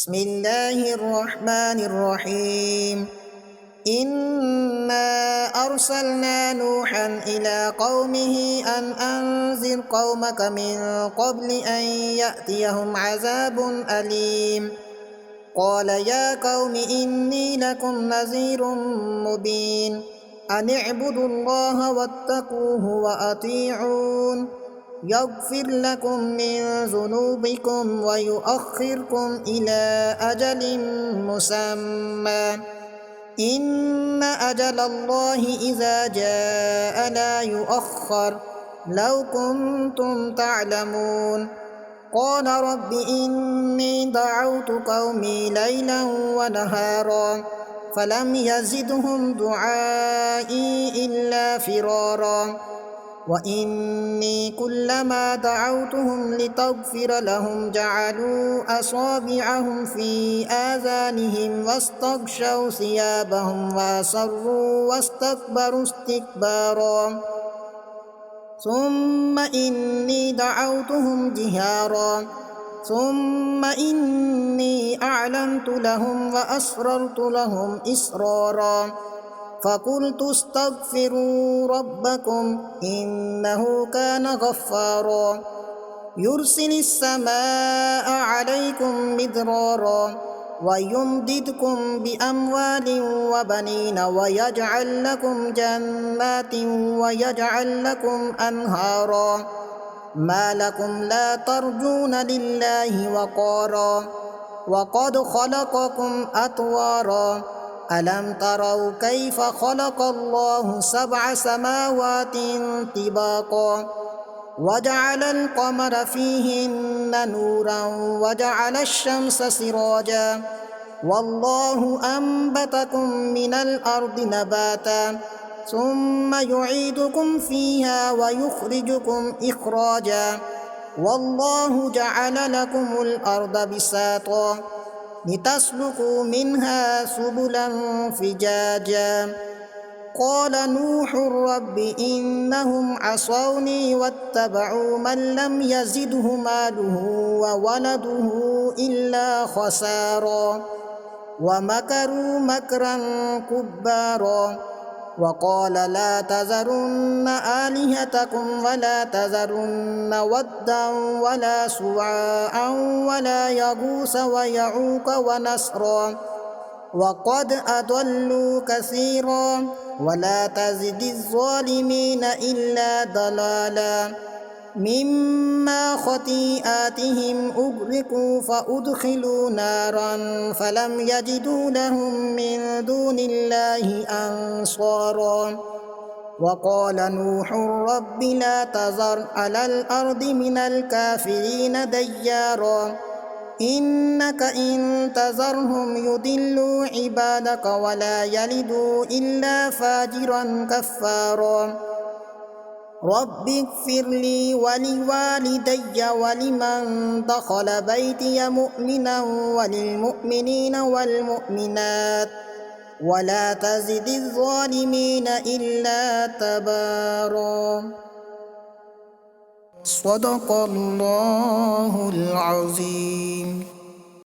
بسم الله الرحمن الرحيم إنا أرسلنا نوحا إلى قومه أن أنذر قومك من قبل أن يأتيهم عذاب أليم قال يا قوم إني لكم نذير مبين أن اعبدوا الله واتقوه وأطيعون يغفر لكم من ذنوبكم ويؤخركم إلى أجل مسمى إن أجل الله إذا جاء لا يؤخر لو كنتم تعلمون قال رب إني دعوت قومي ليلا ونهارا فلم يزدهم دعائي إلا فرارا وإني كلما دعوتهم لتغفر لهم جعلوا أصابعهم في آذانهم واستغشوا ثيابهم وأصروا واستكبروا استكبارا ثم إني دعوتهم جهارا ثم إني أعلنت لهم وأسررت لهم إسرارا فقلت استغفروا ربكم إنه كان غفارا يرسل السماء عليكم مدرارا ويمددكم بأموال وبنين ويجعل لكم جنات ويجعل لكم أنهارا ما لكم لا ترجون لله وقارا وقد خلقكم أطوارا ألم تروا كيف خلق الله 7 سماوات طباقا وجعل القمر فيهن نورا وجعل الشمس سراجا والله أنبتكم من الأرض نباتا ثم يعيدكم فيها ويخرجكم إخراجا والله جعل لكم الأرض بساطا لتسلكوا منها سبلا فجاجا قال نوح رب إنهم عصوني واتبعوا من لم يزده ماله وولده إلا خسارا ومكروا مكرا كبارا وقال لا تذرن آلهتكم ولا تذرن ودا ولا سواعا ولا يغوث ويعوق ونسرا وقد أضلوا كثيرا ولا تزد الظالمين إلا ضلالا مما خطيئاتهم أغرقوا فأدخلوا نارا فلم يجدوا لهم من دون الله أنصارا وقال نوح رب لا تذر على الأرض من الكافرين ديارا إنك إن تذرهم يضلوا عبادك ولا يلدوا إلا فاجرا كفارا رب اغفر لي ولوالدي ولمن دخل بيتي مؤمنا وللمؤمنين والمؤمنات ولا تزد الظالمين إلا تبارا صدق الله العظيم.